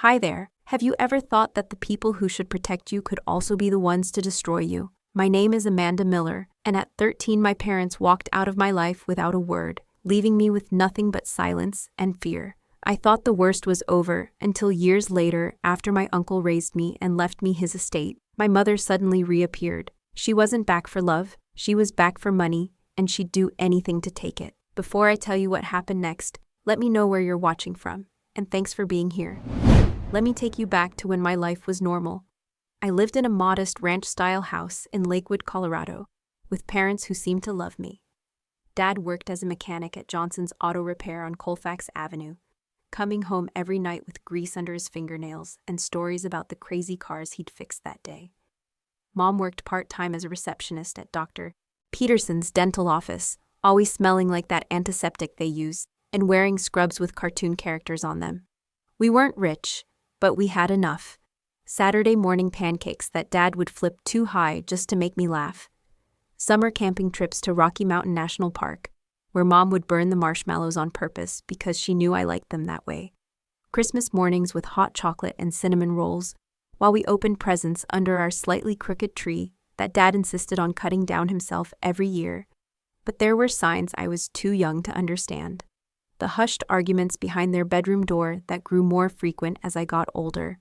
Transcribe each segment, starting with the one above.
Hi there. Have you ever thought that the people who should protect you could also be the ones to destroy you? My name is Amanda Miller, and at 13 my parents walked out of my life without a word, leaving me with nothing but silence and fear. I thought the worst was over until years later, after my uncle raised me and left me his estate, my mother suddenly reappeared. She wasn't back for love, she was back for money, and she'd do anything to take it. Before I tell you what happened next, let me know where you're watching from, and thanks for being here. Let me take you back to when my life was normal. I lived in a modest ranch-style house in Lakewood, Colorado, with parents who seemed to love me. Dad worked as a mechanic at Johnson's Auto Repair on Colfax Avenue, coming home every night with grease under his fingernails and stories about the crazy cars he'd fixed that day. Mom worked part-time as a receptionist at Dr. Peterson's dental office, always smelling like that antiseptic they use, and wearing scrubs with cartoon characters on them. We weren't rich, but we had enough. Saturday morning pancakes that Dad would flip too high just to make me laugh. Summer camping trips to Rocky Mountain National Park, where Mom would burn the marshmallows on purpose because she knew I liked them that way. Christmas mornings with hot chocolate and cinnamon rolls, while we opened presents under our slightly crooked tree that Dad insisted on cutting down himself every year. But there were signs I was too young to understand. The hushed arguments behind their bedroom door that grew more frequent as I got older.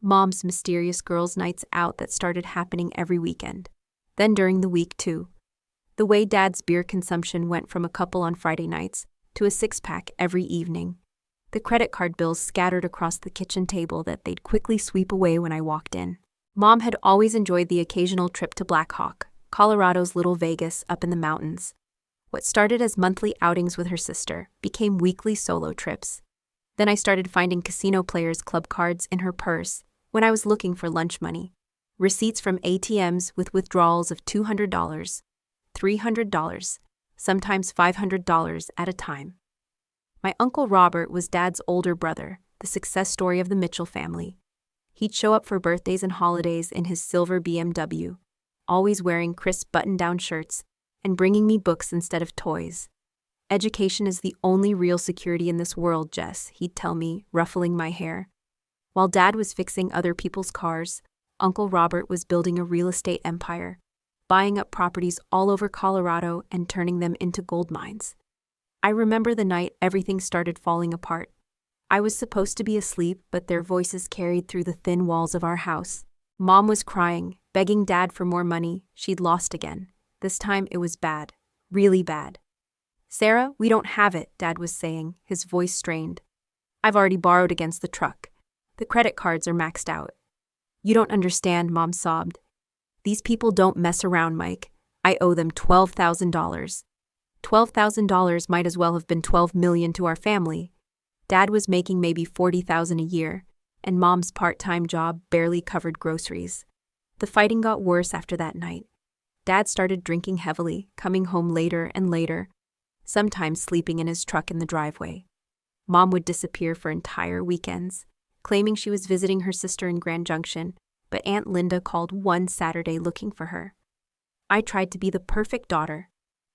Mom's mysterious girls' nights out that started happening every weekend. Then during the week, too. The way Dad's beer consumption went from a couple on Friday nights to a six-pack every evening. The credit card bills scattered across the kitchen table that they'd quickly sweep away when I walked in. Mom had always enjoyed the occasional trip to Black Hawk, Colorado's little Vegas up in the mountains. What started as monthly outings with her sister became weekly solo trips. Then I started finding casino players' club cards in her purse when I was looking for lunch money. Receipts from ATMs with withdrawals of $200, $300, sometimes $500 at a time. My Uncle Robert was Dad's older brother, the success story of the Mitchell family. He'd show up for birthdays and holidays in his silver BMW, always wearing crisp button-down shirts and bringing me books instead of toys. Education is the only real security in this world, Jess, he'd tell me, ruffling my hair. While Dad was fixing other people's cars, Uncle Robert was building a real estate empire, buying up properties all over Colorado and turning them into gold mines. I remember the night everything started falling apart. I was supposed to be asleep, but their voices carried through the thin walls of our house. Mom was crying, begging Dad for more money she'd lost again. This time it was bad, really bad. "Sarah, we don't have it," Dad was saying, his voice strained. "I've already borrowed against the truck. The credit cards are maxed out." "You don't understand," Mom sobbed. "These people don't mess around, Mike. I owe them $12,000. $12,000 might as well have been $12 million to our family." Dad was making maybe $40,000 a year, and Mom's part-time job barely covered groceries. The fighting got worse after that night. Dad started drinking heavily, coming home later and later, sometimes sleeping in his truck in the driveway. Mom would disappear for entire weekends, claiming she was visiting her sister in Grand Junction, but Aunt Linda called one Saturday looking for her. I tried to be the perfect daughter.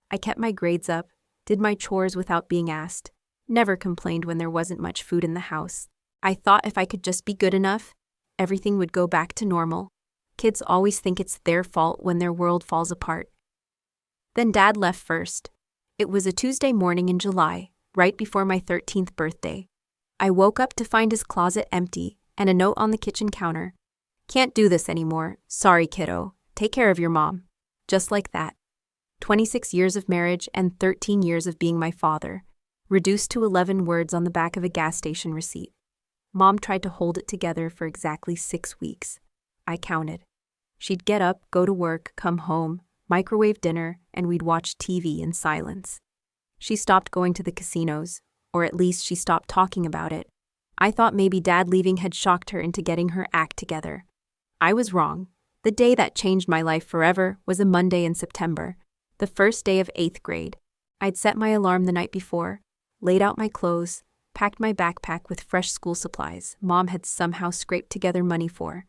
I kept my grades up, did my chores without being asked, never complained when there wasn't much food in the house. I thought if I could just be good enough, everything would go back to normal. Kids always think it's their fault when their world falls apart. Then Dad left first. It was a Tuesday morning in July, right before my 13th birthday. I woke up to find his closet empty and a note on the kitchen counter. "Can't do this anymore. Sorry, kiddo. Take care of your mom." Just like that. 26 years of marriage and 13 years of being my father, reduced to 11 words on the back of a gas station receipt. Mom tried to hold it together for exactly 6 weeks. I counted. She'd get up, go to work, come home, microwave dinner, and we'd watch TV in silence. She stopped going to the casinos, or at least she stopped talking about it. I thought maybe Dad leaving had shocked her into getting her act together. I was wrong. The day that changed my life forever was a Monday in September, the first day of 8th grade. I'd set my alarm the night before, laid out my clothes, packed my backpack with fresh school supplies Mom had somehow scraped together money for.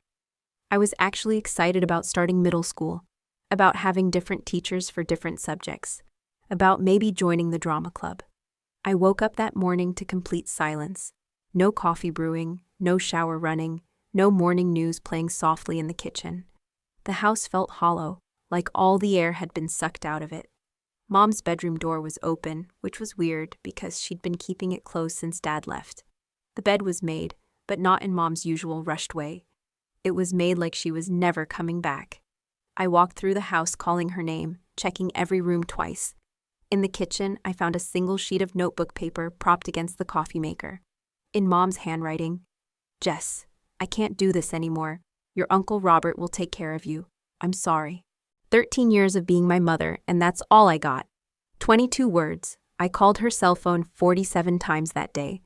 I was actually excited about starting middle school, about having different teachers for different subjects, about maybe joining the drama club. I woke up that morning to complete silence. No coffee brewing, no shower running, no morning news playing softly in the kitchen. The house felt hollow, like all the air had been sucked out of it. Mom's bedroom door was open, which was weird because she'd been keeping it closed since Dad left. The bed was made, but not in Mom's usual rushed way. It was made like she was never coming back. I walked through the house calling her name, checking every room twice. In the kitchen, I found a single sheet of notebook paper propped against the coffee maker. In Mom's handwriting, "Jess, I can't do this anymore. Your Uncle Robert will take care of you. I'm sorry." 13 years of being my mother, and that's all I got. 22 words. I called her cell phone 47 times that day.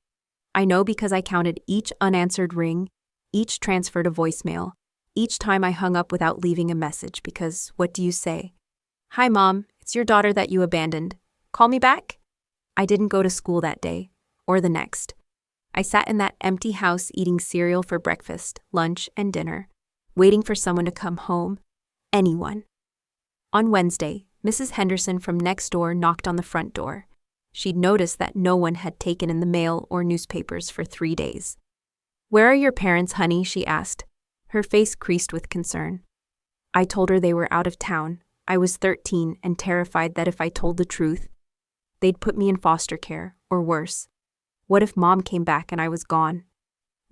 I know because I counted each unanswered ring, each transfer to voicemail, each time I hung up without leaving a message because, what do you say? "Hi, Mom, it's your daughter that you abandoned. Call me back?" I didn't go to school that day, or the next. I sat in that empty house eating cereal for breakfast, lunch, and dinner, waiting for someone to come home. Anyone. On Wednesday, Mrs. Henderson from next door knocked on the front door. She'd noticed that no one had taken in the mail or newspapers for 3 days. "Where are your parents, honey?" she asked. Her face creased with concern. I told her they were out of town. I was 13 and terrified that if I told the truth, they'd put me in foster care, or worse. What if Mom came back and I was gone?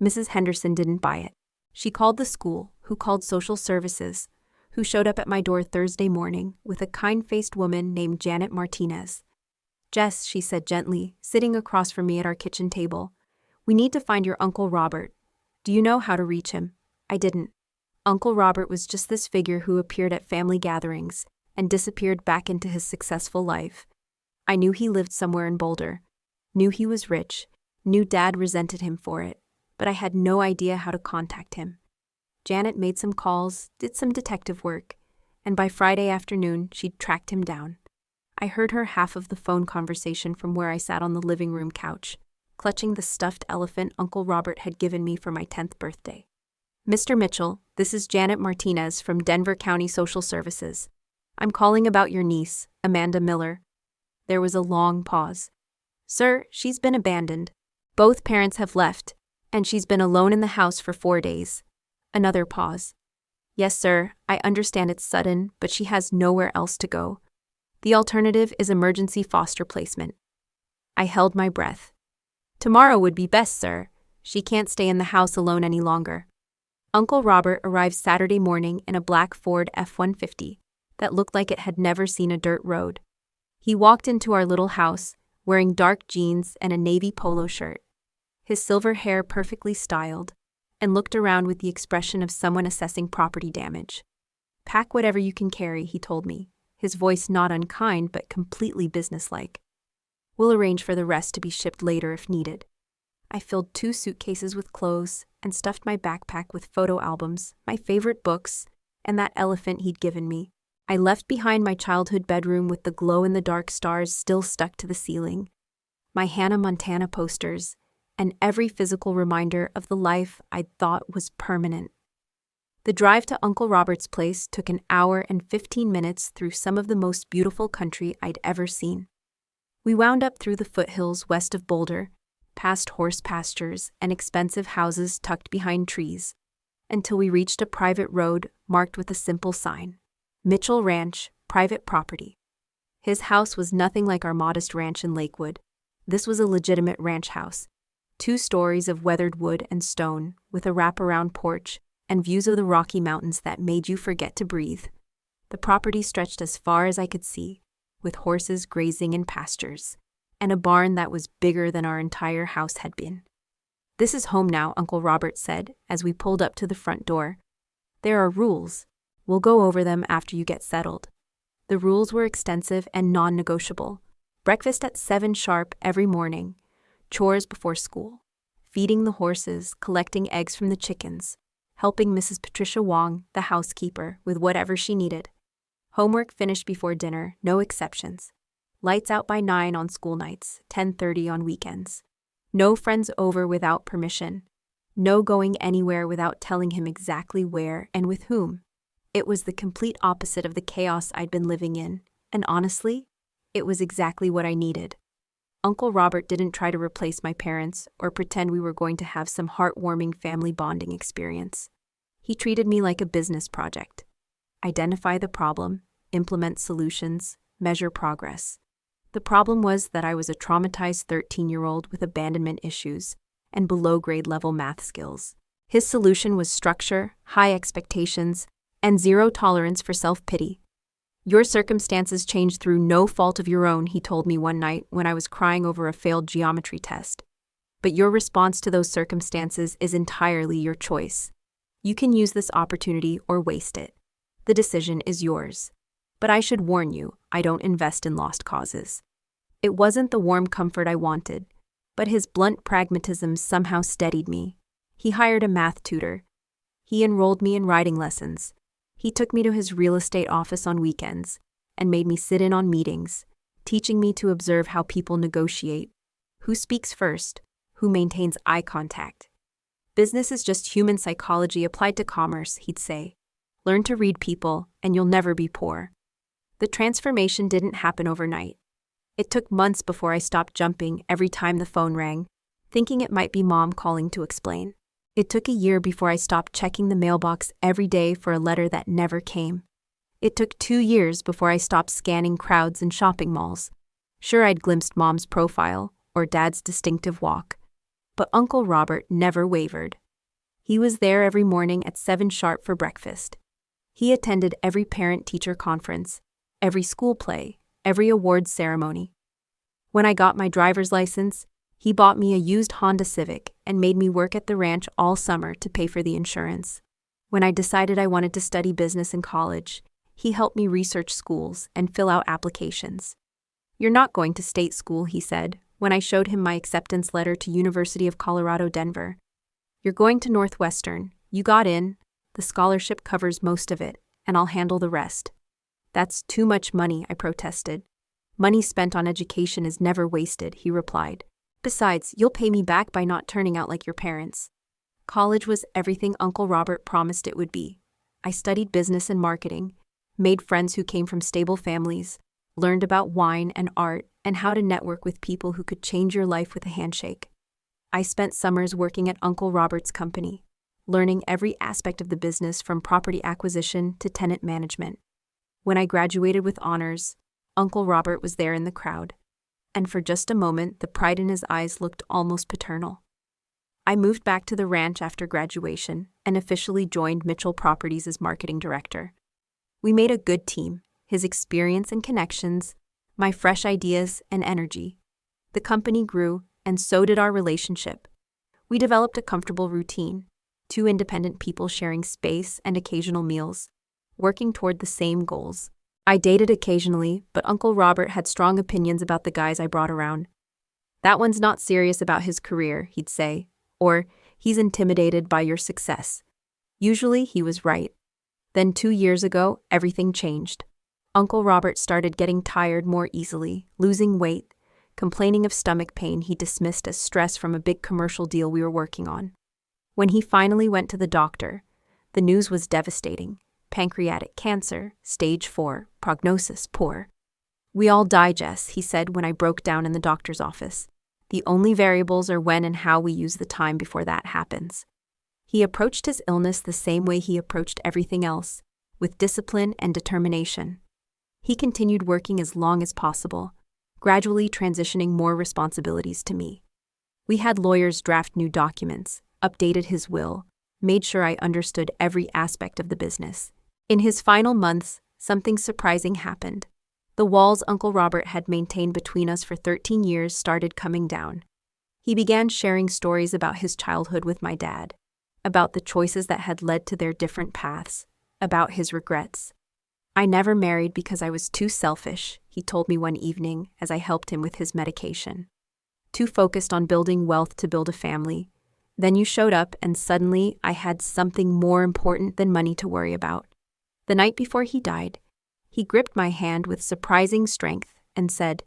Mrs. Henderson didn't buy it. She called the school, who called social services, who showed up at my door Thursday morning with a kind-faced woman named Janet Martinez. "Jess," she said gently, sitting across from me at our kitchen table, "we need to find your Uncle Robert. Do you know how to reach him?" I didn't. Uncle Robert was just this figure who appeared at family gatherings and disappeared back into his successful life. I knew he lived somewhere in Boulder, knew he was rich, knew Dad resented him for it, but I had no idea how to contact him. Janet made some calls, did some detective work, and by Friday afternoon, she'd tracked him down. I heard her half of the phone conversation from where I sat on the living room couch, clutching the stuffed elephant Uncle Robert had given me for my 10th birthday. "Mr. Mitchell, this is Janet Martinez from Denver County Social Services. I'm calling about your niece, Amanda Miller." There was a long pause. "Sir, she's been abandoned. Both parents have left, and she's been alone in the house for 4 days. Another pause. "Yes, sir, I understand it's sudden, but she has nowhere else to go. The alternative is emergency foster placement." I held my breath. "Tomorrow would be best, sir. She can't stay in the house alone any longer." Uncle Robert arrived Saturday morning in a black Ford F-150 that looked like it had never seen a dirt road. He walked into our little house, wearing dark jeans and a navy polo shirt, his silver hair perfectly styled, and looked around with the expression of someone assessing property damage. "Pack whatever you can carry," he told me, his voice not unkind but completely businesslike. "We'll arrange for the rest to be shipped later if needed." I filled 2 suitcases with clothes and stuffed my backpack with photo albums, my favorite books, and that elephant he'd given me. I left behind my childhood bedroom with the glow-in-the-dark stars still stuck to the ceiling, my Hannah Montana posters, and every physical reminder of the life I'd thought was permanent. The drive to Uncle Robert's place took an hour and 15 minutes through some of the most beautiful country I'd ever seen. We wound up through the foothills west of Boulder, past horse pastures and expensive houses tucked behind trees, until we reached a private road marked with a simple sign, "Mitchell Ranch, private property." His house was nothing like our modest ranch in Lakewood. This was a legitimate ranch house, 2 stories of weathered wood and stone, with a wraparound porch and views of the Rocky Mountains that made you forget to breathe. The property stretched as far as I could see, with horses grazing in pastures, and a barn that was bigger than our entire house had been. "This is home now," Uncle Robert said as we pulled up to the front door. "There are rules. We'll go over them after you get settled." The rules were extensive and non-negotiable. Breakfast at 7 sharp every morning, chores before school, feeding the horses, collecting eggs from the chickens, helping Mrs. Patricia Wong, the housekeeper, with whatever she needed. Homework finished before dinner, no exceptions. Lights out by 9 on school nights, 10:30 on weekends. No friends over without permission. No going anywhere without telling him exactly where and with whom. It was the complete opposite of the chaos I'd been living in, and honestly, it was exactly what I needed. Uncle Robert didn't try to replace my parents or pretend we were going to have some heartwarming family bonding experience. He treated me like a business project. Identify the problem, implement solutions, measure progress. The problem was that I was a traumatized 13-year-old with abandonment issues and below-grade level math skills. His solution was structure, high expectations, and zero tolerance for self-pity. Your circumstances changed through no fault of your own, he told me one night when I was crying over a failed geometry test. But your response to those circumstances is entirely your choice. You can use this opportunity or waste it. The decision is yours. But I should warn you, I don't invest in lost causes. It wasn't the warm comfort I wanted, but his blunt pragmatism somehow steadied me. He hired a math tutor. He enrolled me in writing lessons. He took me to his real estate office on weekends and made me sit in on meetings, teaching me to observe how people negotiate, who speaks first, who maintains eye contact. Business is just human psychology applied to commerce, he'd say. Learn to read people, and you'll never be poor. The transformation didn't happen overnight. It took months before I stopped jumping every time the phone rang, thinking it might be Mom calling to explain. It took a year before I stopped checking the mailbox every day for a letter that never came. It took 2 years before I stopped scanning crowds in shopping malls. Sure, I'd glimpsed Mom's profile or Dad's distinctive walk, but Uncle Robert never wavered. He was there every morning at 7 sharp for breakfast. He attended every parent-teacher conference, every school play, every awards ceremony. When I got my driver's license, he bought me a used Honda Civic and made me work at the ranch all summer to pay for the insurance. When I decided I wanted to study business in college, he helped me research schools and fill out applications. You're not going to state school, he said, when I showed him my acceptance letter to University of Colorado, Denver. You're going to Northwestern. You got in. The scholarship covers most of it, and I'll handle the rest. That's too much money, I protested. Money spent on education is never wasted, he replied. Besides, you'll pay me back by not turning out like your parents. College was everything Uncle Robert promised it would be. I studied business and marketing, made friends who came from stable families, learned about wine and art and how to network with people who could change your life with a handshake. I spent summers working at Uncle Robert's company, learning every aspect of the business from property acquisition to tenant management. When I graduated with honors, Uncle Robert was there in the crowd. And for just a moment, the pride in his eyes looked almost paternal. I moved back to the ranch after graduation and officially joined Mitchell Properties as marketing director. We made a good team, his experience and connections, my fresh ideas and energy. The company grew, and so did our relationship. We developed a comfortable routine, 2 independent people sharing space and occasional meals, working toward the same goals. I dated occasionally, but Uncle Robert had strong opinions about the guys I brought around. That one's not serious about his career, he'd say, or he's intimidated by your success. Usually he was right. Then 2 years ago, everything changed. Uncle Robert started getting tired more easily, losing weight, complaining of stomach pain he dismissed as stress from a big commercial deal we were working on. When he finally went to the doctor, the news was devastating. Pancreatic cancer, stage 4, prognosis poor. We all die, Jess, he said when I broke down in the doctor's office. The only variables are when and how we use the time before that happens. He approached his illness the same way he approached everything else, with discipline and determination. He continued working as long as possible, gradually transitioning more responsibilities to me. We had lawyers draft new documents, updated his will, made sure I understood every aspect of the business. In his final months, something surprising happened. The walls Uncle Robert had maintained between us for 13 years started coming down. He began sharing stories about his childhood with my dad, about the choices that had led to their different paths, about his regrets. I never married because I was too selfish, he told me one evening as I helped him with his medication. Too focused on building wealth to build a family. Then you showed up and suddenly I had something more important than money to worry about. The night before he died, he gripped my hand with surprising strength and said,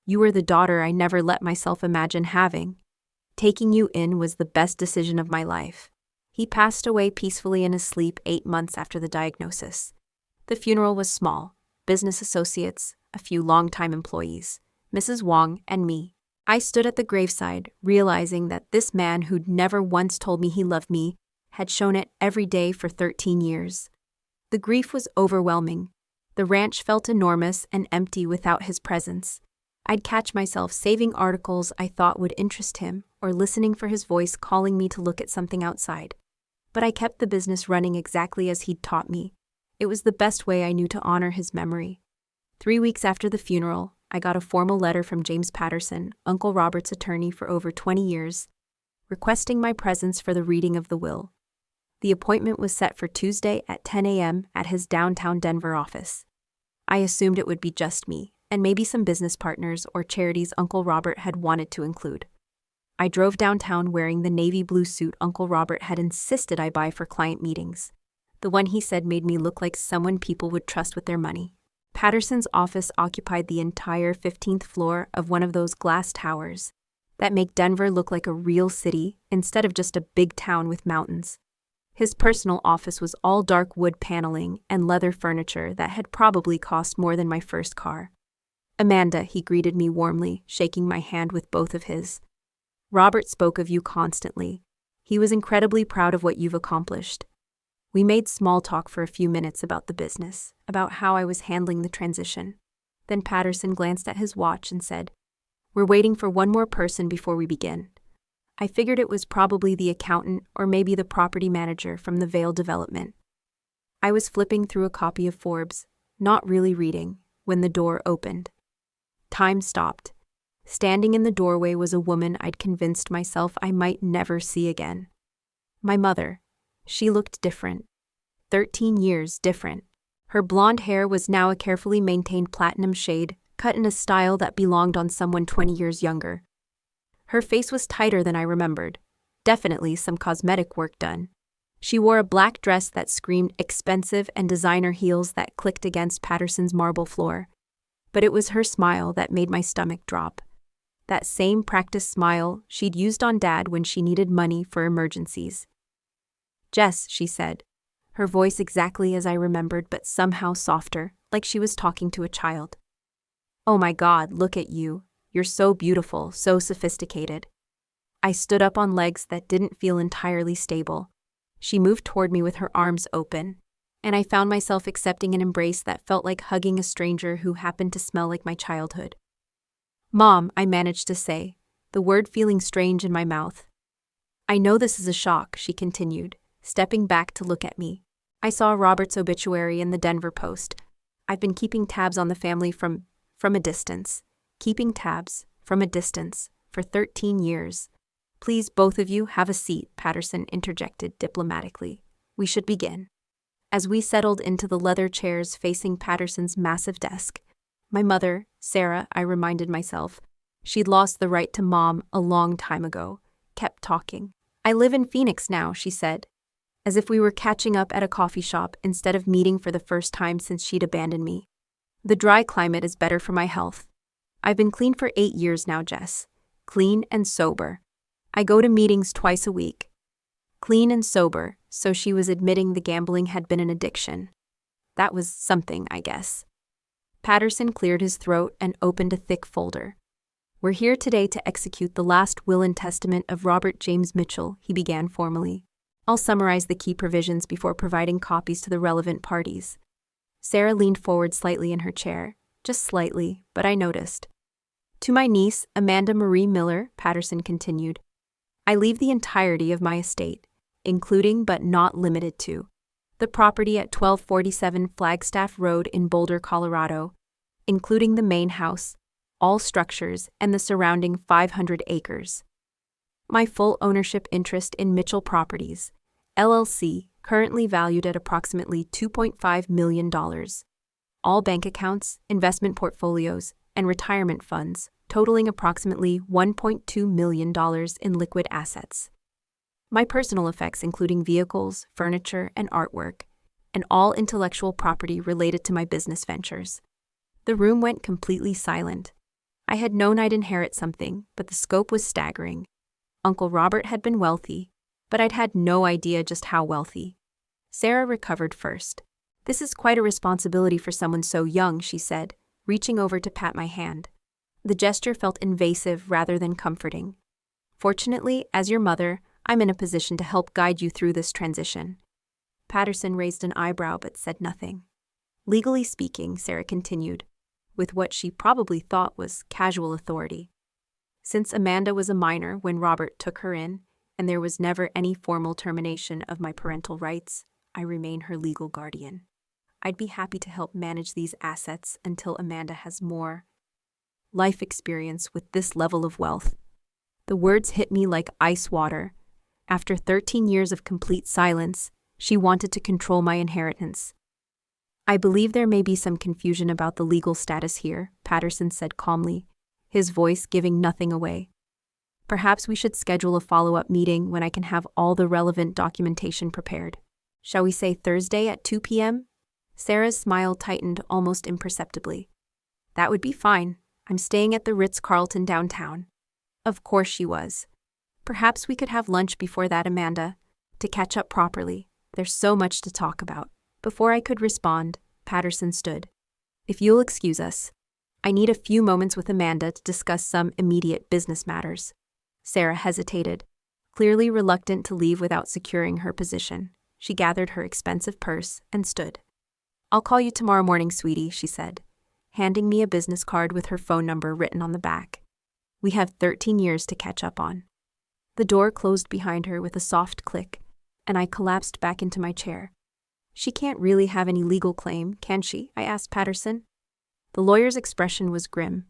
"You were the daughter I never let myself imagine having. Taking you in was the best decision of my life." He passed away peacefully in his sleep 8 months after the diagnosis. The funeral was small, business associates, a few longtime employees, Mrs. Wong, and me. I stood at the graveside, realizing that this man who'd never once told me he loved me had shown it every day for 13 years. The grief was overwhelming. The ranch felt enormous and empty without his presence. I'd catch myself saving articles I thought would interest him or listening for his voice calling me to look at something outside. But I kept the business running exactly as he'd taught me. It was the best way I knew to honor his memory. 3 weeks after the funeral, I got a formal letter from James Patterson, Uncle Robert's attorney for over 20 years, requesting my presence for the reading of the will. The appointment was set for Tuesday at 10 a.m. at his downtown Denver office. I assumed it would be just me, and maybe some business partners or charities Uncle Robert had wanted to include. I drove downtown wearing the navy blue suit Uncle Robert had insisted I buy for client meetings. The one he said made me look like someone people would trust with their money. Patterson's office occupied the entire 15th floor of one of those glass towers that make Denver look like a real city instead of just a big town with mountains. His personal office was all dark wood paneling and leather furniture that had probably cost more than my first car. "Amanda," he greeted me warmly, shaking my hand with both of his. "Robert spoke of you constantly. He was incredibly proud of what you've accomplished." We made small talk for a few minutes about the business, about how I was handling the transition. Then Patterson glanced at his watch and said, "We're waiting for one more person before we begin." I figured it was probably the accountant or maybe the property manager from the Vale development. I was flipping through a copy of Forbes, not really reading, when the door opened. Time stopped. Standing in the doorway was a woman I'd convinced myself I might never see again. My mother. She looked different. 13 years different. Her blonde hair was now a carefully maintained platinum shade, cut in a style that belonged on someone 20 years younger. Her face was tighter than I remembered. Definitely some cosmetic work done. She wore a black dress that screamed expensive and designer heels that clicked against Patterson's marble floor. But it was her smile that made my stomach drop. That same practiced smile she'd used on Dad when she needed money for emergencies. "Jess," she said, her voice exactly as I remembered but somehow softer, like she was talking to a child. "Oh my God, look at you. You're so beautiful, so sophisticated." I stood up on legs that didn't feel entirely stable. She moved toward me with her arms open, and I found myself accepting an embrace that felt like hugging a stranger who happened to smell like my childhood. "Mom," I managed to say, the word feeling strange in my mouth. "I know this is a shock," she continued, stepping back to look at me. "I saw Robert's obituary in the Denver Post. I've been keeping tabs on the family from a distance. Keeping tabs, from a distance, for 13 years. Please, both of you, have a seat," Patterson interjected diplomatically. "We should begin." As we settled into the leather chairs facing Patterson's massive desk, my mother, Sarah, I reminded myself, she'd lost the right to Mom a long time ago, kept talking. "I live in Phoenix now," she said, as if we were catching up at a coffee shop instead of meeting for the first time since she'd abandoned me. "The dry climate is better for my health. I've been clean for 8 years now, Jess. Clean and sober. I go to meetings twice a week." Clean and sober, so she was admitting the gambling had been an addiction. That was something, I guess. Patterson cleared his throat and opened a thick folder. "We're here today to execute the last will and testament of Robert James Mitchell," he began formally. "I'll summarize the key provisions before providing copies to the relevant parties." Sarah leaned forward slightly in her chair, just slightly, but I noticed. "To my niece, Amanda Marie Miller," Patterson continued, "I leave the entirety of my estate, including but not limited to the property at 1247 Flagstaff Road in Boulder, Colorado, including the main house, all structures, and the surrounding 500 acres. My full ownership interest in Mitchell Properties, LLC, currently valued at approximately $2.5 million. All bank accounts, investment portfolios, and retirement funds, totaling approximately $1.2 million in liquid assets. My personal effects including vehicles, furniture, and artwork, and all intellectual property related to my business ventures." The room went completely silent. I had known I'd inherit something, but the scope was staggering. Uncle Robert had been wealthy, but I'd had no idea just how wealthy. Sarah recovered first. "This is quite a responsibility for someone so young," she said, reaching over to pat my hand. The gesture felt invasive rather than comforting. Fortunately, as your mother, I'm in a position to help guide you through this transition. Patterson raised an eyebrow but said nothing. Legally speaking, Sarah continued, with what she probably thought was casual authority. Since Amanda was a minor when Robert took her in, and there was never any formal termination of my parental rights, I remain her legal guardian. I'd be happy to help manage these assets until Amanda has more life experience with this level of wealth. The words hit me like ice water. After 13 years of complete silence, she wanted to control my inheritance. I believe there may be some confusion about the legal status here, Patterson said calmly, his voice giving nothing away. Perhaps we should schedule a follow-up meeting when I can have all the relevant documentation prepared. Shall we say Thursday at 2 p.m.? Sarah's smile tightened almost imperceptibly. That would be fine. I'm staying at the Ritz-Carlton downtown. Of course she was. Perhaps we could have lunch before that, Amanda, to catch up properly. There's so much to talk about. Before I could respond, Patterson stood. If you'll excuse us, I need a few moments with Amanda to discuss some immediate business matters. Sarah hesitated, clearly reluctant to leave without securing her position. She gathered her expensive purse and stood. I'll call you tomorrow morning, sweetie, she said, handing me a business card with her phone number written on the back. We have 13 years to catch up on. The door closed behind her with a soft click, and I collapsed back into my chair. She can't really have any legal claim, can she? I asked Patterson. The lawyer's expression was grim.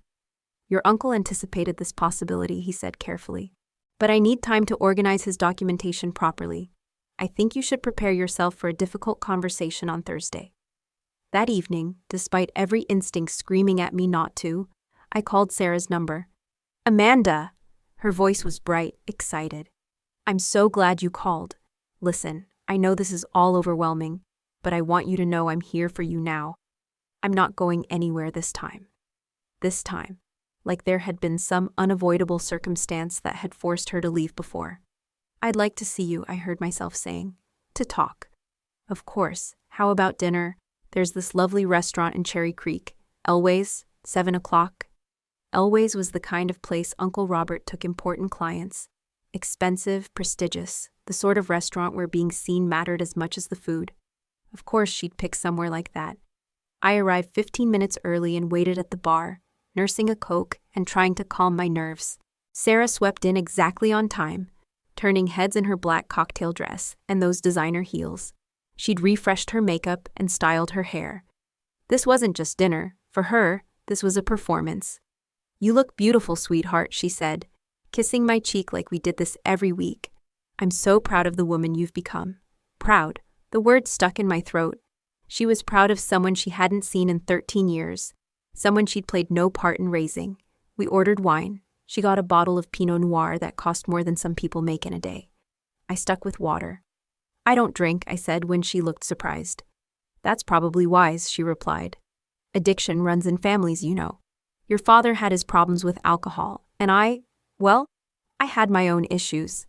Your uncle anticipated this possibility, he said carefully. But I need time to organize his documentation properly. I think you should prepare yourself for a difficult conversation on Thursday. That evening, despite every instinct screaming at me not to, I called Sarah's number. Amanda! Her voice was bright, excited. I'm so glad you called. Listen, I know this is all overwhelming, but I want you to know I'm here for you now. I'm not going anywhere this time. This time, like there had been some unavoidable circumstance that had forced her to leave before. I'd like to see you, I heard myself saying. To talk. Of course, how about dinner? There's this lovely restaurant in Cherry Creek, Elway's, 7 o'clock. Elway's was the kind of place Uncle Robert took important clients. Expensive, prestigious, the sort of restaurant where being seen mattered as much as the food. Of course she'd pick somewhere like that. I arrived 15 minutes early and waited at the bar, nursing a Coke and trying to calm my nerves. Sarah swept in exactly on time, turning heads in her black cocktail dress and those designer heels. She'd refreshed her makeup and styled her hair. This wasn't just dinner. For her, this was a performance. You look beautiful, sweetheart, she said, kissing my cheek like we did this every week. I'm so proud of the woman you've become. Proud. The word stuck in my throat. She was proud of someone she hadn't seen in 13 years, someone she'd played no part in raising. We ordered wine. She got a bottle of Pinot Noir that cost more than some people make in a day. I stuck with water. I don't drink, I said when she looked surprised. That's probably wise, she replied. Addiction runs in families, you know. Your father had his problems with alcohol, and I had my own issues.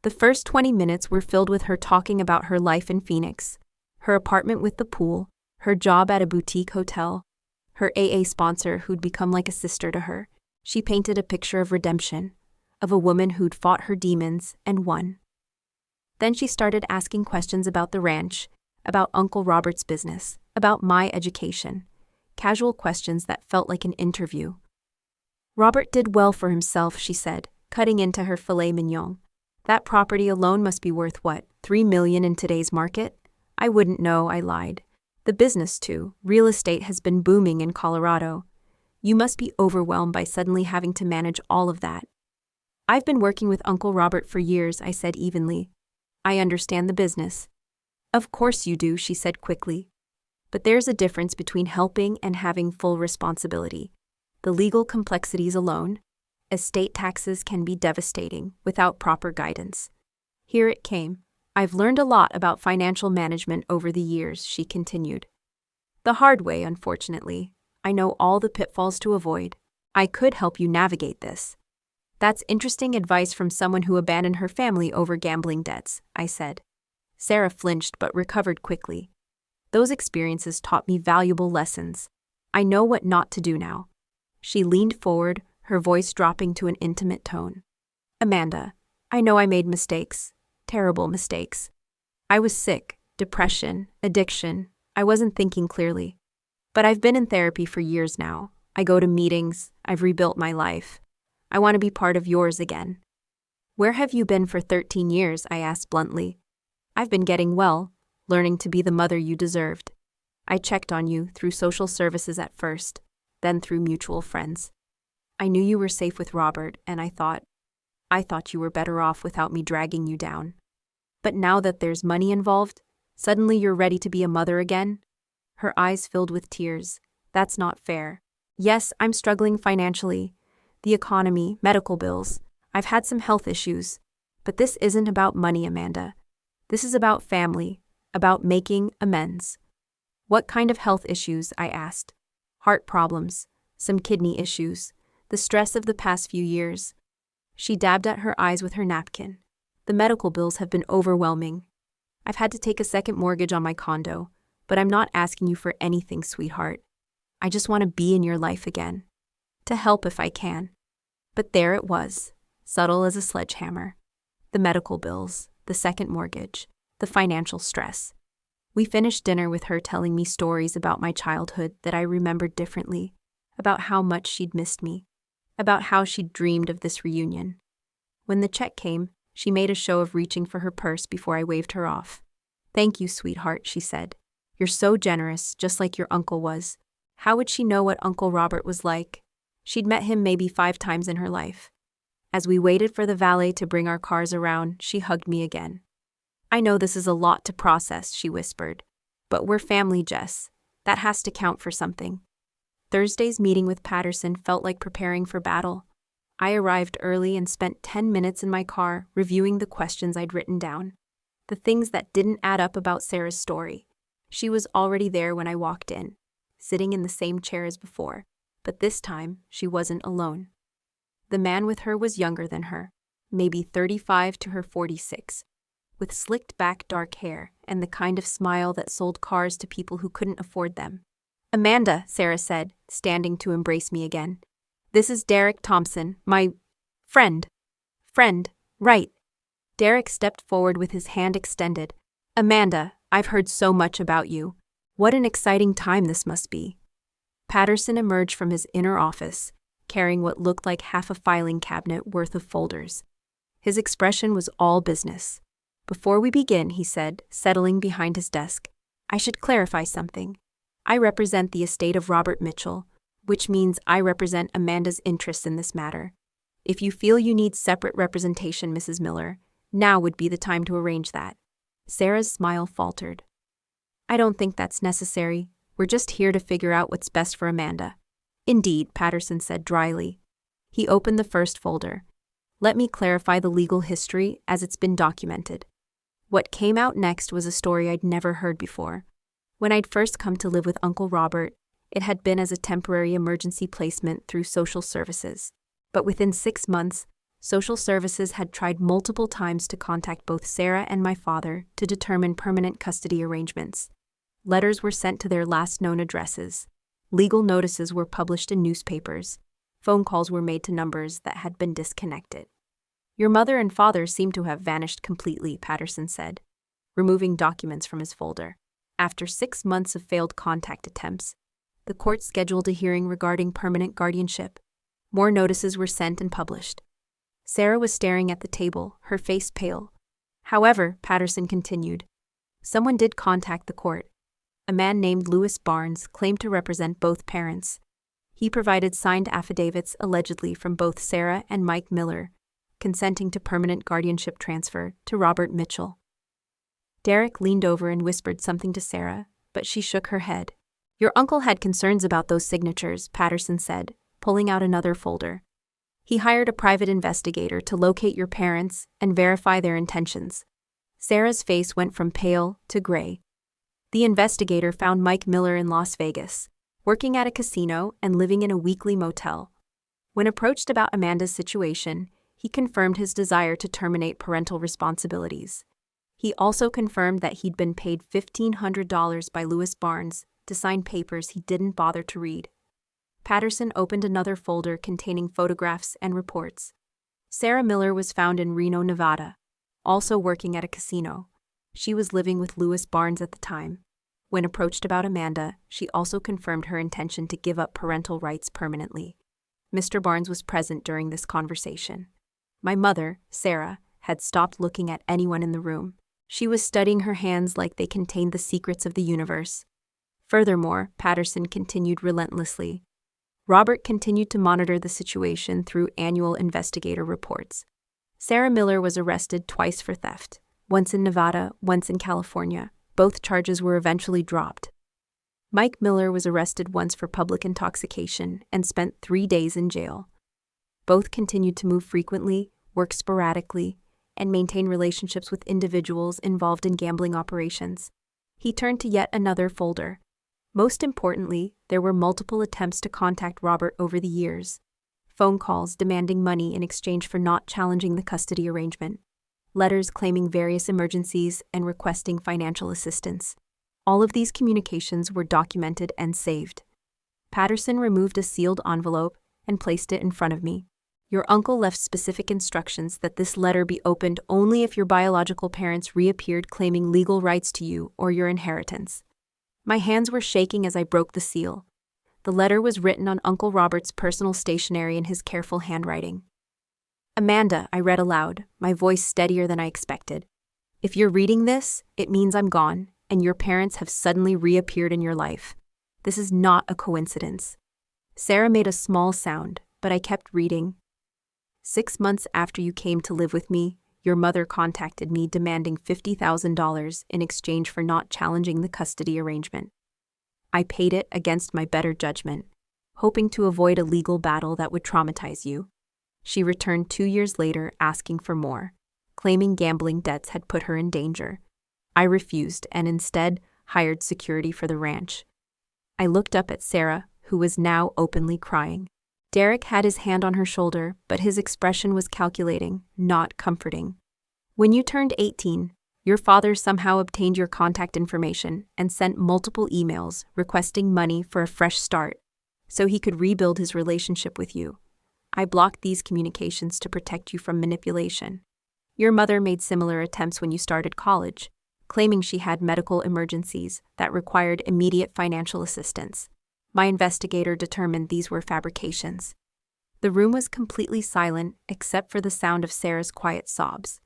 The first 20 minutes were filled with her talking about her life in Phoenix, her apartment with the pool, her job at a boutique hotel, her AA sponsor who'd become like a sister to her. She painted a picture of redemption, of a woman who'd fought her demons and won. Then she started asking questions about the ranch, about Uncle Robert's business, about my education. Casual questions that felt like an interview. Robert did well for himself, she said, cutting into her filet mignon. That property alone must be worth what, $3 million in today's market? I wouldn't know, I lied. The business too. Real estate has been booming in Colorado. You must be overwhelmed by suddenly having to manage all of that. I've been working with Uncle Robert for years, I said evenly. I understand the business. Of course you do, she said quickly. But there's a difference between helping and having full responsibility. The legal complexities alone. Estate taxes can be devastating without proper guidance. Here it came. I've learned a lot about financial management over the years, she continued. The hard way, unfortunately. I know all the pitfalls to avoid. I could help you navigate this. That's interesting advice from someone who abandoned her family over gambling debts, I said. Sarah flinched but recovered quickly. Those experiences taught me valuable lessons. I know what not to do now. She leaned forward, her voice dropping to an intimate tone. Amanda, I know I made mistakes. Terrible mistakes. I was sick, depression, addiction. I wasn't thinking clearly. But I've been in therapy for years now. I go to meetings. I've rebuilt my life. I want to be part of yours again. Where have you been for 13 years? I asked bluntly. I've been getting well, learning to be the mother you deserved. I checked on you through social services at first, then through mutual friends. I knew you were safe with Robert, and I thought you were better off without me dragging you down. But now that there's money involved, suddenly you're ready to be a mother again? Her eyes filled with tears. That's not fair. Yes, I'm struggling financially. The economy, medical bills. I've had some health issues. But this isn't about money, Amanda. This is about family, about making amends. What kind of health issues? I asked. Heart problems, some kidney issues, the stress of the past few years. She dabbed at her eyes with her napkin. The medical bills have been overwhelming. I've had to take a second mortgage on my condo, but I'm not asking you for anything, sweetheart. I just want to be in your life again. To help if I can. But there it was, subtle as a sledgehammer. The medical bills, the second mortgage, the financial stress. We finished dinner with her telling me stories about my childhood that I remembered differently, about how much she'd missed me, about how she'd dreamed of this reunion. When the check came, she made a show of reaching for her purse before I waved her off. Thank you, sweetheart, she said. You're so generous, just like your uncle was. How would she know what Uncle Robert was like? She'd met him maybe 5 times in her life. As we waited for the valet to bring our cars around, she hugged me again. I know this is a lot to process, she whispered. But we're family, Jess. That has to count for something. Thursday's meeting with Patterson felt like preparing for battle. I arrived early and spent 10 minutes in my car reviewing the questions I'd written down. The things that didn't add up about Sarah's story. She was already there when I walked in, sitting in the same chair as before, but this time she wasn't alone. The man with her was younger than her, maybe 35 to her 46, with slicked back dark hair and the kind of smile that sold cars to people who couldn't afford them. Amanda, Sarah said, standing to embrace me again. This is Derek Thompson, my friend. Friend, right. Derek stepped forward with his hand extended. Amanda, I've heard so much about you. What an exciting time this must be. Patterson emerged from his inner office, carrying what looked like half a filing cabinet worth of folders. His expression was all business. Before we begin, he said, settling behind his desk, I should clarify something. I represent the estate of Robert Mitchell, which means I represent Amanda's interests in this matter. If you feel you need separate representation, Mrs. Miller, now would be the time to arrange that. Sarah's smile faltered. I don't think that's necessary. We're just here to figure out what's best for Amanda. Indeed, Patterson said dryly. He opened the first folder. Let me clarify the legal history as it's been documented. What came out next was a story I'd never heard before. When I'd first come to live with Uncle Robert, it had been as a temporary emergency placement through social services. But within 6 months, social services had tried multiple times to contact both Sarah and my father to determine permanent custody arrangements. Letters were sent to their last known addresses. Legal notices were published in newspapers. Phone calls were made to numbers that had been disconnected. Your mother and father seem to have vanished completely, Patterson said, removing documents from his folder. After 6 months of failed contact attempts, the court scheduled a hearing regarding permanent guardianship. More notices were sent and published. Sarah was staring at the table, her face pale. However, Patterson continued, someone did contact the court. A man named Louis Barnes claimed to represent both parents. He provided signed affidavits allegedly from both Sarah and Mike Miller, consenting to permanent guardianship transfer to Robert Mitchell. Derek leaned over and whispered something to Sarah, but she shook her head. Your uncle had concerns about those signatures, Patterson said, pulling out another folder. He hired a private investigator to locate your parents and verify their intentions. Sarah's face went from pale to gray. The investigator found Mike Miller in Las Vegas, working at a casino and living in a weekly motel. When approached about Amanda's situation, he confirmed his desire to terminate parental responsibilities. He also confirmed that he'd been paid $1,500 by Louis Barnes to sign papers he didn't bother to read. Patterson opened another folder containing photographs and reports. Sarah Miller was found in Reno, Nevada, also working at a casino. She was living with Lewis Barnes at the time. When approached about Amanda, she also confirmed her intention to give up parental rights permanently. Mr. Barnes was present during this conversation. My mother, Sarah, had stopped looking at anyone in the room. She was studying her hands like they contained the secrets of the universe. Furthermore, Patterson continued relentlessly. Robert continued to monitor the situation through annual investigator reports. Sarah Miller was arrested twice for theft, once in Nevada, once in California. Both charges were eventually dropped. Mike Miller was arrested once for public intoxication and spent 3 days in jail. Both continued to move frequently, work sporadically, and maintain relationships with individuals involved in gambling operations. He turned to yet another folder. Most importantly, there were multiple attempts to contact Robert over the years. Phone calls demanding money in exchange for not challenging the custody arrangement. Letters claiming various emergencies and requesting financial assistance. All of these communications were documented and saved. Patterson removed a sealed envelope and placed it in front of me. Your uncle left specific instructions that this letter be opened only if your biological parents reappeared claiming legal rights to you or your inheritance. My hands were shaking as I broke the seal. The letter was written on Uncle Robert's personal stationery in his careful handwriting. Amanda, I read aloud, my voice steadier than I expected. If you're reading this, it means I'm gone, and your parents have suddenly reappeared in your life. This is not a coincidence. Sarah made a small sound, but I kept reading. 6 months after you came to live with me, your mother contacted me demanding $50,000 in exchange for not challenging the custody arrangement. I paid it against my better judgment, hoping to avoid a legal battle that would traumatize you. She returned 2 years later asking for more, claiming gambling debts had put her in danger. I refused and instead hired security for the ranch. I looked up at Sarah, who was now openly crying. Derek had his hand on her shoulder, but his expression was calculating, not comforting. When you turned 18, your father somehow obtained your contact information and sent multiple emails requesting money for a fresh start, so he could rebuild his relationship with you. I blocked these communications to protect you from manipulation. Your mother made similar attempts when you started college, claiming she had medical emergencies that required immediate financial assistance. My investigator determined these were fabrications. The room was completely silent except for the sound of Sarah's quiet sobs.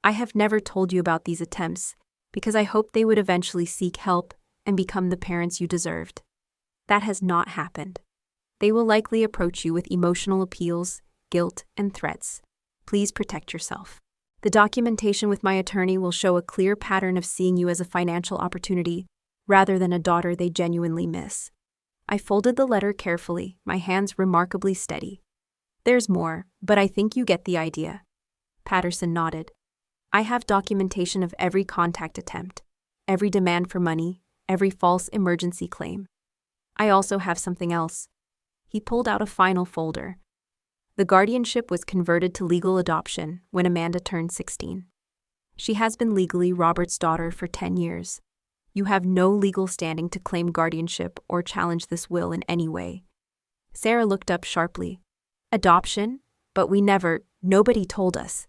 I have never told you about these attempts because I hoped they would eventually seek help and become the parents you deserved. That has not happened. They will likely approach you with emotional appeals, guilt, and threats. Please protect yourself. The documentation with my attorney will show a clear pattern of seeing you as a financial opportunity rather than a daughter they genuinely miss. I folded the letter carefully, my hands remarkably steady. There's more, but I think you get the idea. Patterson nodded. I have documentation of every contact attempt, every demand for money, every false emergency claim. I also have something else. He pulled out a final folder. The guardianship was converted to legal adoption when Amanda turned 16. She has been legally Robert's daughter for 10 years. You have no legal standing to claim guardianship or challenge this will in any way. Sarah looked up sharply. Adoption? But nobody told us.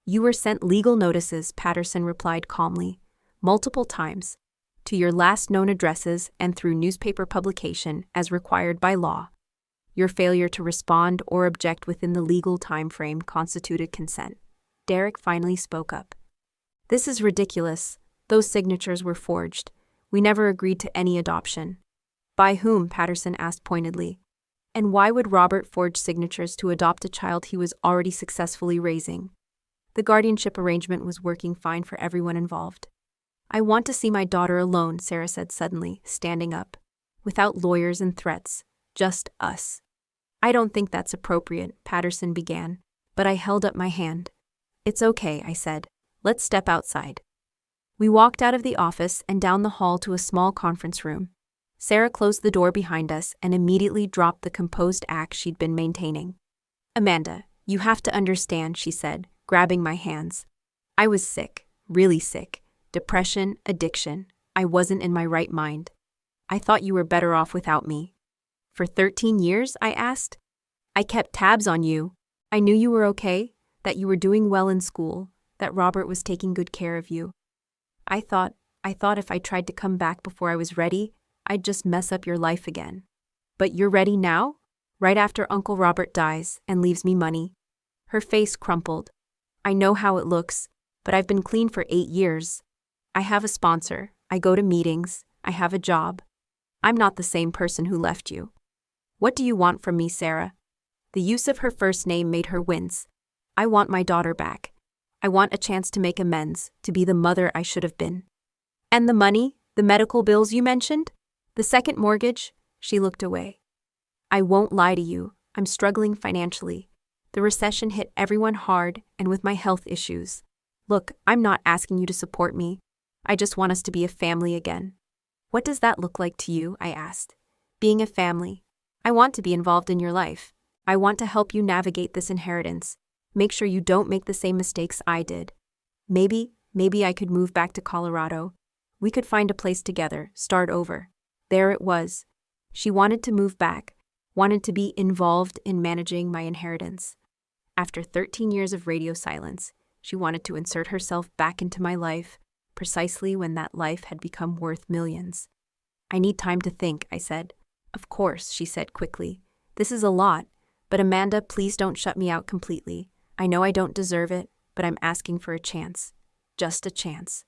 You were sent legal notices, Patterson replied calmly, multiple times, to your last known addresses and through newspaper publication as required by law. Your failure to respond or object within the legal time frame constituted consent. Derek finally spoke up. This is ridiculous. Those signatures were forged. We never agreed to any adoption. By whom? Patterson asked pointedly. And why would Robert forge signatures to adopt a child he was already successfully raising? The guardianship arrangement was working fine for everyone involved. I want to see my daughter alone, Sarah said suddenly, standing up. Without lawyers and threats. Just us. I don't think that's appropriate, Patterson began, but I held up my hand. It's okay, I said. Let's step outside. We walked out of the office and down the hall to a small conference room. Sarah closed the door behind us and immediately dropped the composed act she'd been maintaining. Amanda, you have to understand, she said, grabbing my hands. I was sick, really sick. Depression, addiction. I wasn't in my right mind. I thought you were better off without me. For 13 years? I asked. I kept tabs on you. I knew you were okay, that you were doing well in school, that Robert was taking good care of you. I thought if I tried to come back before I was ready, I'd just mess up your life again. But you're ready now? Right after Uncle Robert dies and leaves me money. Her face crumpled. I know how it looks, but I've been clean for 8 years. I have a sponsor, I go to meetings, I have a job. I'm not the same person who left you. What do you want from me, Sarah? The use of her first name made her wince. I want my daughter back. I want a chance to make amends, to be the mother I should have been. And the money, the medical bills you mentioned? The second mortgage? She looked away. I won't lie to you, I'm struggling financially. The recession hit everyone hard, and with my health issues. Look, I'm not asking you to support me. I just want us to be a family again. What does that look like to you? I asked. Being a family. I want to be involved in your life. I want to help you navigate this inheritance. Make sure you don't make the same mistakes I did. Maybe I could move back to Colorado. We could find a place together, start over. There it was. She wanted to move back, wanted to be involved in managing my inheritance. After 13 years of radio silence, she wanted to insert herself back into my life, precisely when that life had become worth millions. I need time to think, I said. Of course, she said quickly. This is a lot, but Amanda, please don't shut me out completely. I know I don't deserve it, but I'm asking for a chance. Just a chance.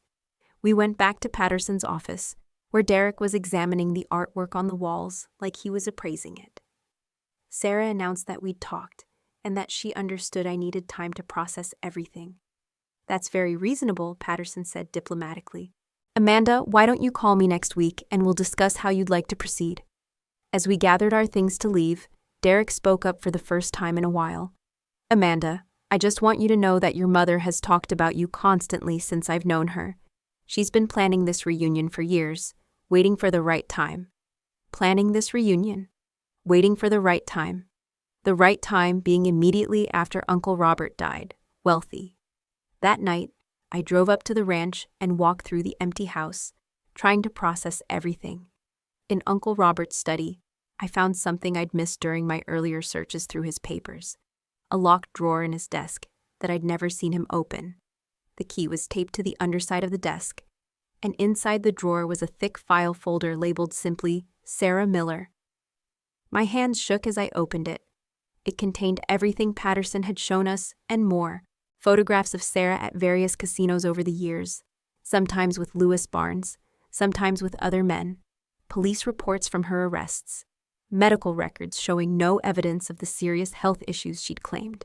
We went back to Patterson's office, where Derek was examining the artwork on the walls like he was appraising it. Sarah announced that we'd talked, and that she understood I needed time to process everything. That's very reasonable, Patterson said diplomatically. Amanda, why don't you call me next week and we'll discuss how you'd like to proceed? As we gathered our things to leave, Derek spoke up for the first time in a while. Amanda, I just want you to know that your mother has talked about you constantly since I've known her. She's been planning this reunion for years, waiting for the right time. Planning this reunion. Waiting for the right time. The right time being immediately after Uncle Robert died, wealthy. That night, I drove up to the ranch and walked through the empty house, trying to process everything. In Uncle Robert's study, I found something I'd missed during my earlier searches through his papers. A locked drawer in his desk that I'd never seen him open. The key was taped to the underside of the desk, and inside the drawer was a thick file folder labeled simply Sarah Miller. My hands shook as I opened it. It contained everything Patterson had shown us and more. Photographs of Sarah at various casinos over the years, sometimes with Lewis Barnes, sometimes with other men. Police reports from her arrests. Medical records showing no evidence of the serious health issues she'd claimed.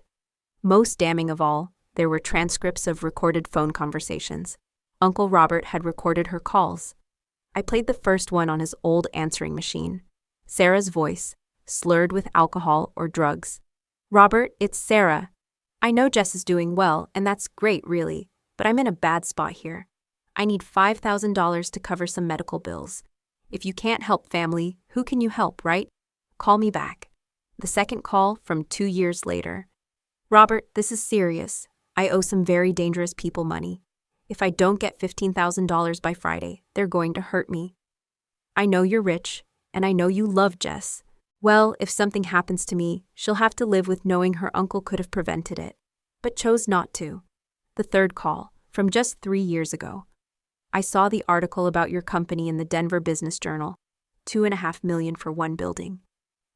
Most damning of all, there were transcripts of recorded phone conversations. Uncle Robert had recorded her calls. I played the first one on his old answering machine. Sarah's voice, slurred with alcohol or drugs. Robert, it's Sarah. I know Jess is doing well, and that's great, really, but I'm in a bad spot here. I need $5,000 to cover some medical bills. If you can't help family, who can you help, right? Call me back. The second call from 2 years later. Robert, this is serious. I owe some very dangerous people money. If I don't get $15,000 by Friday, they're going to hurt me. I know you're rich, and I know you love Jess. Well, if something happens to me, she'll have to live with knowing her uncle could have prevented it, but chose not to. The third call, from just 3 years ago. I saw the article about your company in the Denver Business Journal. $2.5 million for one building.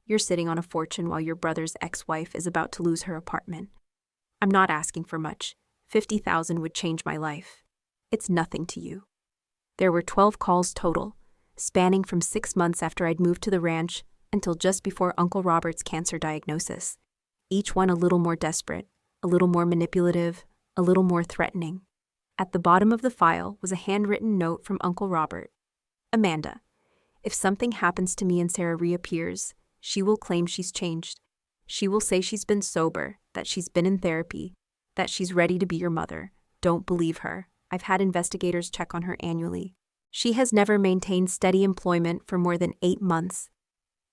You're sitting on a fortune while your brother's ex-wife is about to lose her apartment. I'm not asking for much. $50,000 would change my life. It's nothing to you. There were 12 calls total, spanning from 6 months after I'd moved to the ranch until just before Uncle Robert's cancer diagnosis. Each one a little more desperate, a little more manipulative, a little more threatening. At the bottom of the file was a handwritten note from Uncle Robert. Amanda, if something happens to me and Sarah reappears, she will claim she's changed. She will say she's been sober, that she's been in therapy, that she's ready to be your mother. Don't believe her. I've had investigators check on her annually. She has never maintained steady employment for more than 8 months.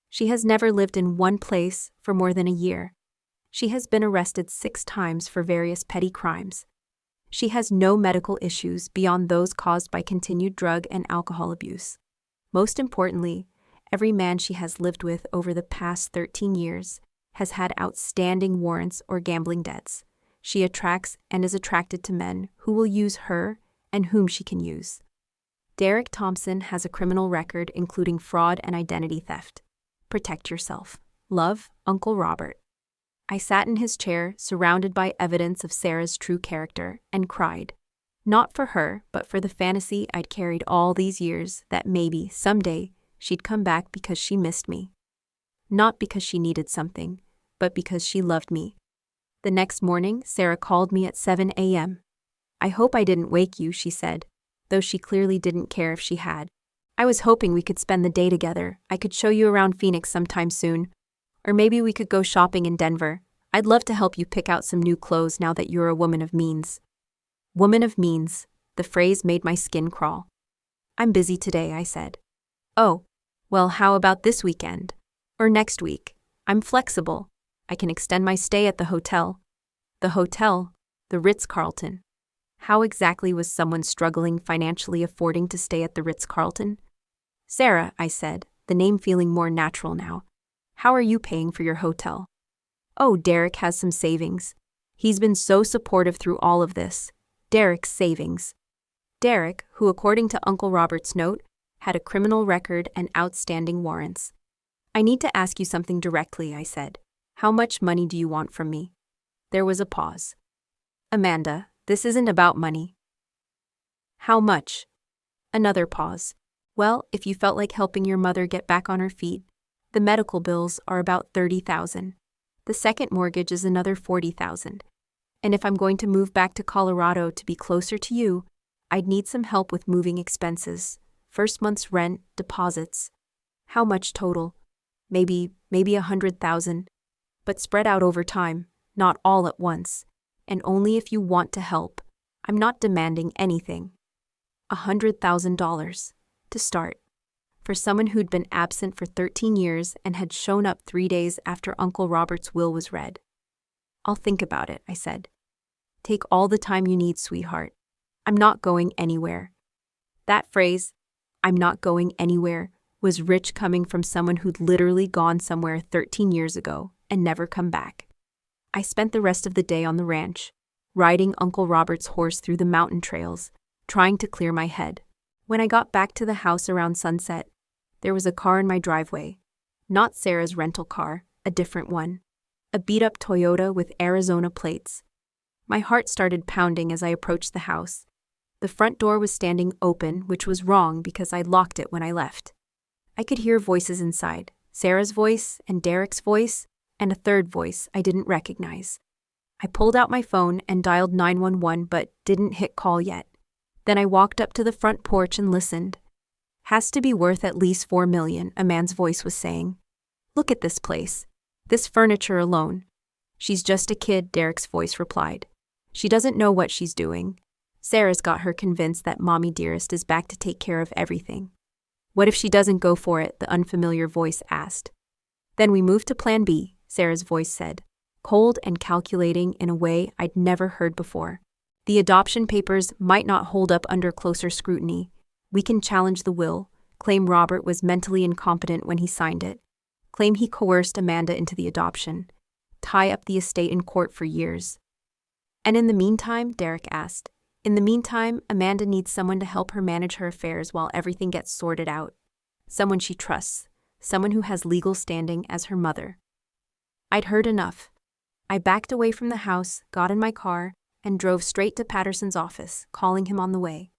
She has never lived in one place for more than a year. She has been arrested 6 times for various petty crimes. She has no medical issues beyond those caused by continued drug and alcohol abuse. Most importantly, Every man she has lived with over the past 13 years has had outstanding warrants or gambling debts. She attracts and is attracted to men who will use her and whom she can use. Derek Thompson has a criminal record including fraud and identity theft. Protect yourself. Love, Uncle Robert. I sat in his chair, surrounded by evidence of Sarah's true character, and cried. Not for her, but for the fantasy I'd carried all these years that maybe, someday, she'd come back because she missed me. Not because she needed something, but because she loved me. The next morning, Sarah called me at 7 a.m. I hope I didn't wake you, she said, though she clearly didn't care if she had. I was hoping we could spend the day together. I could show you around Phoenix sometime soon. Or maybe we could go shopping in Denver. I'd love to help you pick out some new clothes now that you're a woman of means. Woman of means, the phrase made my skin crawl. I'm busy today, I said. Oh, well, how about this weekend? Or next week? I'm flexible. I can extend my stay at the hotel. The hotel, the Ritz-Carlton. How exactly was someone struggling financially affording to stay at the Ritz-Carlton? Sarah, I said, the name feeling more natural now. How are you paying for your hotel? Oh, Derek has some savings. He's been so supportive through all of this. Derek's savings. Derek, who according to Uncle Robert's note, had a criminal record and outstanding warrants. I need to ask you something directly, I said. How much money do you want from me? There was a pause. Amanda, this isn't about money. How much? Another pause. Well, if you felt like helping your mother get back on her feet, the medical bills are about $30,000. The second mortgage is another $40,000. And if I'm going to move back to Colorado to be closer to you, I'd need some help with moving expenses, first month's rent, deposits. How much total? Maybe $100,000, but spread out over time, not all at once, and only if you want to help. I'm not demanding anything. $100,000 to start. For someone who'd been absent for 13 years and had shown up 3 days after Uncle Robert's will was read. I'll think about it, I said. Take all the time you need, sweetheart. I'm not going anywhere. That phrase, I'm not going anywhere, was rich coming from someone who'd literally gone somewhere 13 years ago and never come back. I spent the rest of the day on the ranch, riding Uncle Robert's horse through the mountain trails, trying to clear my head. When I got back to the house around sunset, there was a car in my driveway. Not Sarah's rental car, a different one. A beat-up Toyota with Arizona plates. My heart started pounding as I approached the house. The front door was standing open, which was wrong because I'd locked it when I left. I could hear voices inside, Sarah's voice and Derek's voice, and a third voice I didn't recognize. I pulled out my phone and dialed 911 but didn't hit call yet. Then I walked up to the front porch and listened. Has to be worth at least $4 million, a man's voice was saying. Look at this place. This furniture alone. She's just a kid, Derek's voice replied. She doesn't know what she's doing. Sarah's got her convinced that Mommy Dearest is back to take care of everything. What if she doesn't go for it, the unfamiliar voice asked. Then we move to Plan B, Sarah's voice said, cold and calculating in a way I'd never heard before. The adoption papers might not hold up under closer scrutiny. We can challenge the will, claim Robert was mentally incompetent when he signed it, claim he coerced Amanda into the adoption, tie up the estate in court for years. And in the meantime, Derek asked, in the meantime, Amanda needs someone to help her manage her affairs while everything gets sorted out. Someone she trusts, someone who has legal standing as her mother. I'd heard enough. I backed away from the house, got in my car, and drove straight to Patterson's office, calling him on the way.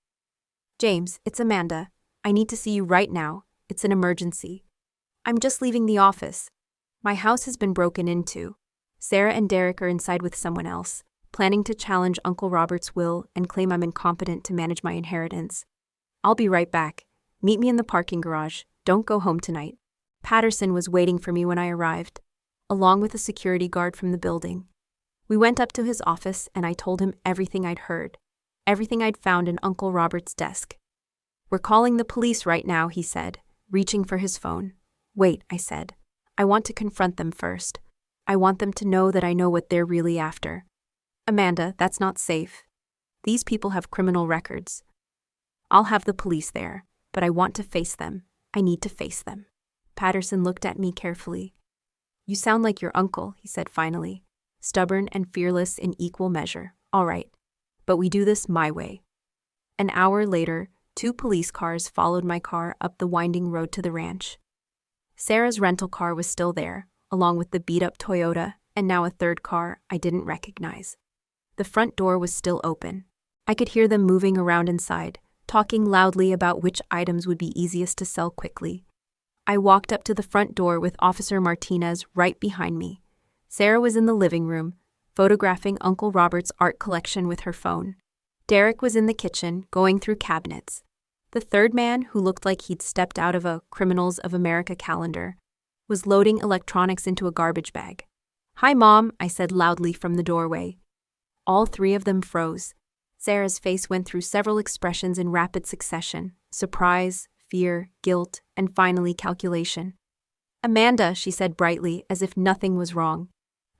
James, it's Amanda. I need to see you right now. It's an emergency. I'm just leaving the office. My house has been broken into. Sarah and Derek are inside with someone else, planning to challenge Uncle Robert's will and claim I'm incompetent to manage my inheritance. I'll be right back. Meet me in the parking garage. Don't go home tonight. Patterson was waiting for me when I arrived, along with a security guard from the building. We went up to his office and I told him everything I'd heard, everything I'd found in Uncle Robert's desk. We're calling the police right now, he said, reaching for his phone. Wait, I said. I want to confront them first. I want them to know that I know what they're really after. Amanda, that's not safe. These people have criminal records. I'll have the police there, but I want to face them. I need to face them. Patterson looked at me carefully. You sound like your uncle, he said finally. Stubborn and fearless in equal measure. All right. But we do this my way. An hour later, 2 police cars followed my car up the winding road to the ranch. Sarah's rental car was still there, along with the beat-up Toyota, and now a third car I didn't recognize. The front door was still open. I could hear them moving around inside, talking loudly about which items would be easiest to sell quickly. I walked up to the front door with Officer Martinez right behind me. Sarah was in the living room, photographing Uncle Robert's art collection with her phone. Derek was in the kitchen, going through cabinets. The third man, who looked like he'd stepped out of a Criminals of America calendar, was loading electronics into a garbage bag. "Hi, Mom," I said loudly from the doorway. All 3 of them froze. Sarah's face went through several expressions in rapid succession: surprise, fear, guilt, and finally calculation. "Amanda," she said brightly, as if nothing was wrong.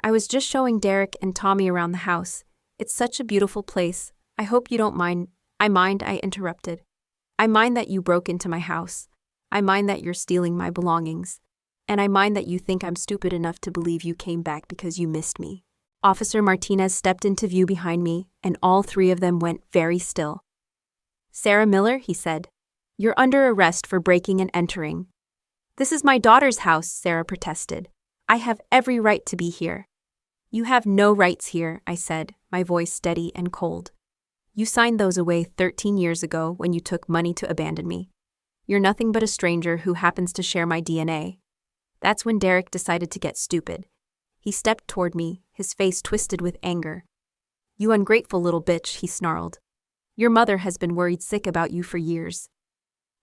"I was just showing Derek and Tommy around the house. It's such a beautiful place. I hope you don't mind." I interrupted. "I mind that you broke into my house. I mind that you're stealing my belongings. And I mind that you think I'm stupid enough to believe you came back because you missed me." Officer Martinez stepped into view behind me, and all 3 of them went very still. "Sarah Miller," he said, "you're under arrest for breaking and entering." "This is my daughter's house," Sarah protested. "I have every right to be here." "You have no rights here," I said, my voice steady and cold. "You signed those away 13 years ago when you took money to abandon me. You're nothing but a stranger who happens to share my DNA." That's when Derek decided to get stupid. He stepped toward me, his face twisted with anger. "You ungrateful little bitch," he snarled. "Your mother has been worried sick about you for years."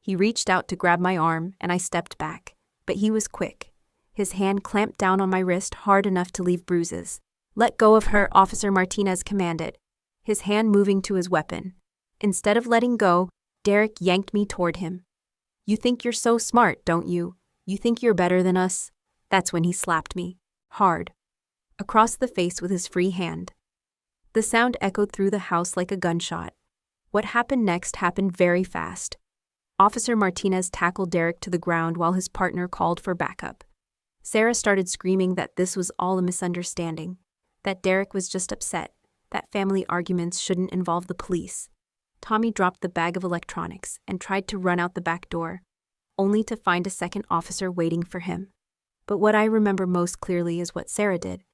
He reached out to grab my arm, and I stepped back. But he was quick. His hand clamped down on my wrist hard enough to leave bruises. "Let go of her," Officer Martinez commanded, his hand moving to his weapon. Instead of letting go, Derek yanked me toward him. "You think you're so smart, don't you? You think you're better than us?" That's when he slapped me. Hard. Across the face with his free hand. The sound echoed through the house like a gunshot. What happened next happened very fast. Officer Martinez tackled Derek to the ground while his partner called for backup. Sarah started screaming that this was all a misunderstanding, that Derek was just upset, that family arguments shouldn't involve the police. Tommy dropped the bag of electronics and tried to run out the back door, only to find a second officer waiting for him. But what I remember most clearly is what Sarah did.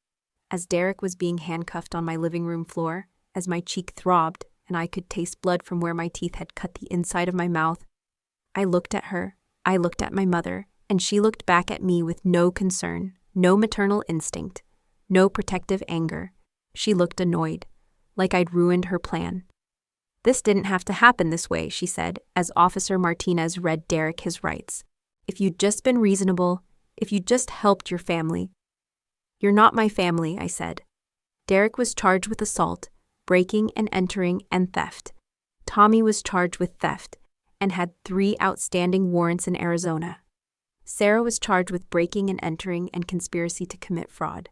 As Derek was being handcuffed on my living room floor, as my cheek throbbed and I could taste blood from where my teeth had cut the inside of my mouth, I looked at her, I looked at my mother, and she looked back at me with no concern, no maternal instinct, no protective anger. She looked annoyed, like I'd ruined her plan. "This didn't have to happen this way," she said, as Officer Martinez read Derek his rights. "If you'd just been reasonable, if you'd just helped your family." "You're not my family," I said. Derek was charged with assault, breaking and entering, and theft. Tommy was charged with theft and had 3 outstanding warrants in Arizona. Sarah was charged with breaking and entering and conspiracy to commit fraud.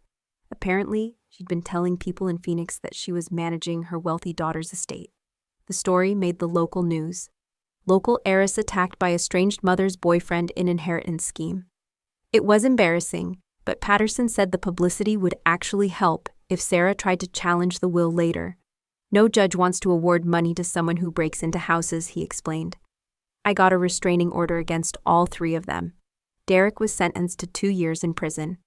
Apparently, she'd been telling people in Phoenix that she was managing her wealthy daughter's estate. The story made the local news. Local heiress attacked by estranged mother's boyfriend in inheritance scheme. It was embarrassing, but Patterson said the publicity would actually help if Sarah tried to challenge the will later. "No judge wants to award money to someone who breaks into houses," he explained. I got a restraining order against all 3 of them. Derek was sentenced to 2 years in prison.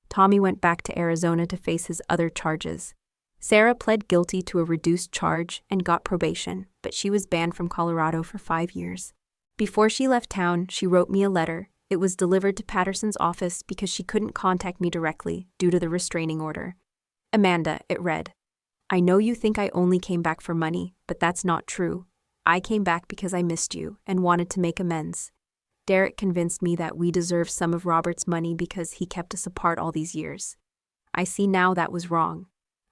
Tommy went back to Arizona to face his other charges. Sarah pled guilty to a reduced charge and got probation, but she was banned from Colorado for 5 years. Before she left town, she wrote me a letter. It was delivered to Patterson's office because she couldn't contact me directly due to the restraining order. "Amanda," it read, "I know you think I only came back for money, but that's not true. I came back because I missed you and wanted to make amends. Derek convinced me that we deserved some of Robert's money because he kept us apart all these years. I see now that was wrong.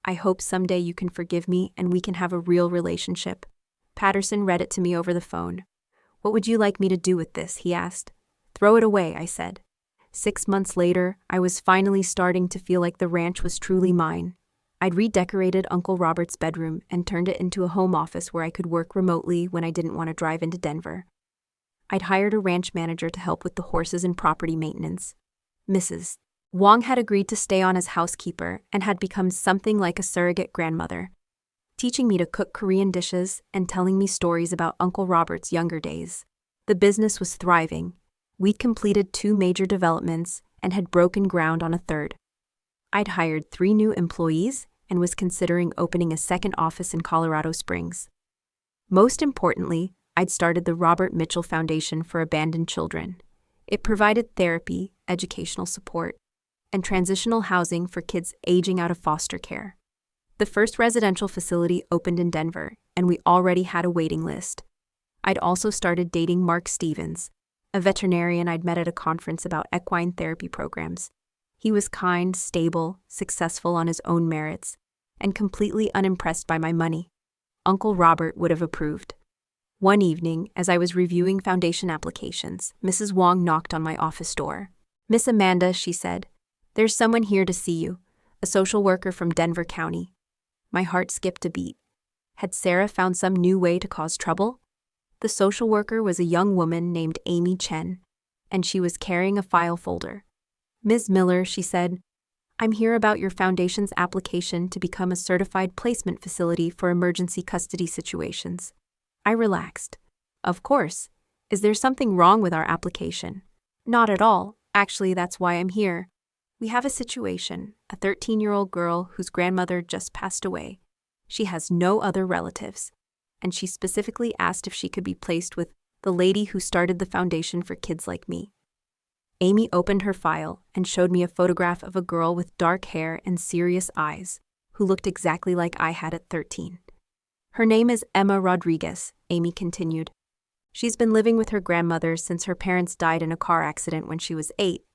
I hope someday you can forgive me and we can have a real relationship." Patterson read it to me over the phone. "What would you like me to do with this?" he asked. "Throw it away," I said. 6 months later, I was finally starting to feel like the ranch was truly mine. I'd redecorated Uncle Robert's bedroom and turned it into a home office where I could work remotely when I didn't want to drive into Denver. I'd hired a ranch manager to help with the horses and property maintenance. Mrs. Wong had agreed to stay on as housekeeper and had become something like a surrogate grandmother, teaching me to cook Korean dishes and telling me stories about Uncle Robert's younger days. The business was thriving. We'd completed 2 major developments and had broken ground on a third. I'd hired 3 new employees and was considering opening a second office in Colorado Springs. Most importantly, I'd started the Robert Mitchell Foundation for Abandoned Children. It provided therapy, educational support, and transitional housing for kids aging out of foster care. The first residential facility opened in Denver, and we already had a waiting list. I'd also started dating Mark Stevens, a veterinarian I'd met at a conference about equine therapy programs. He was kind, stable, successful on his own merits, and completely unimpressed by my money. Uncle Robert would have approved. One evening, as I was reviewing foundation applications, Mrs. Wong knocked on my office door. "Miss Amanda," she said, "there's someone here to see you, a social worker from Denver County." My heart skipped a beat. Had Sarah found some new way to cause trouble? The social worker was a young woman named Amy Chen, and she was carrying a file folder. "Ms. Miller," she said, "I'm here about your foundation's application to become a certified placement facility for emergency custody situations." I relaxed. "Of course. Is there something wrong with our application?" "Not at all. Actually, that's why I'm here. We have a situation, a 13-year-old girl whose grandmother just passed away. She has no other relatives, and she specifically asked if she could be placed with the lady who started the foundation for kids like me." Amy opened her file and showed me a photograph of a girl with dark hair and serious eyes, who looked exactly like I had at 13. "Her name is Emma Rodriguez," Amy continued. "She's been living with her grandmother since her parents died in a car accident when she was 8.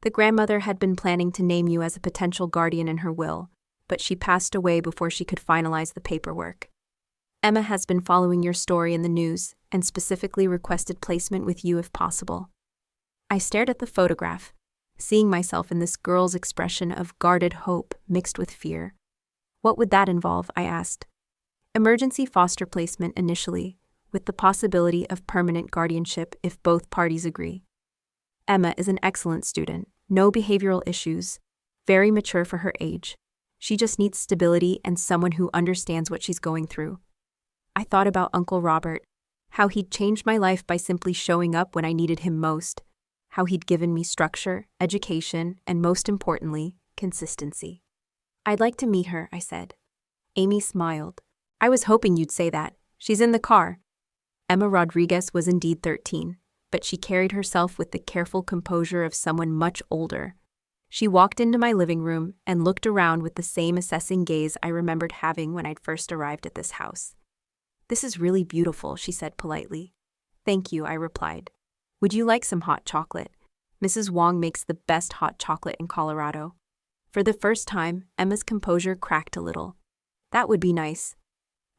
The grandmother had been planning to name you as a potential guardian in her will, but she passed away before she could finalize the paperwork. Emma has been following your story in the news and specifically requested placement with you if possible." I stared at the photograph, seeing myself in this girl's expression of guarded hope mixed with fear. "What would that involve?" I asked. "Emergency foster placement initially, with the possibility of permanent guardianship if both parties agree. Emma is an excellent student, no behavioral issues, very mature for her age. She just needs stability and someone who understands what she's going through." I thought about Uncle Robert, how he'd changed my life by simply showing up when I needed him most, how he'd given me structure, education, and most importantly, consistency. "I'd like to meet her," I said. Amy smiled. "I was hoping you'd say that. She's in the car." Emma Rodriguez was indeed 13, but she carried herself with the careful composure of someone much older. She walked into my living room and looked around with the same assessing gaze I remembered having when I'd first arrived at this house. "This is really beautiful," she said politely. "Thank you," I replied. "Would you like some hot chocolate? Mrs. Wong makes the best hot chocolate in Colorado." For the first time, Emma's composure cracked a little. "That would be nice."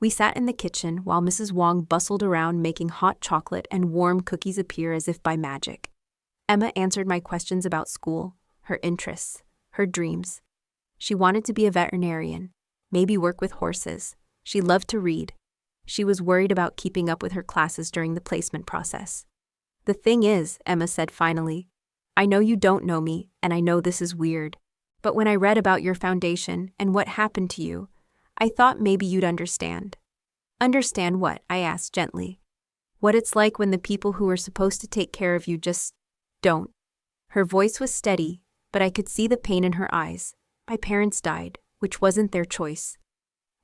We sat in the kitchen while Mrs. Wong bustled around making hot chocolate and warm cookies appear as if by magic. Emma answered my questions about school, her interests, her dreams. She wanted to be a veterinarian, maybe work with horses. She loved to read. She was worried about keeping up with her classes during the placement process. "The thing is," Emma said finally, "I know you don't know me, and I know this is weird, but when I read about your foundation and what happened to you, I thought maybe you'd understand." "Understand what?" I asked gently. "What it's like when the people who are supposed to take care of you just don't." Her voice was steady, but I could see the pain in her eyes. My parents died, which wasn't their choice.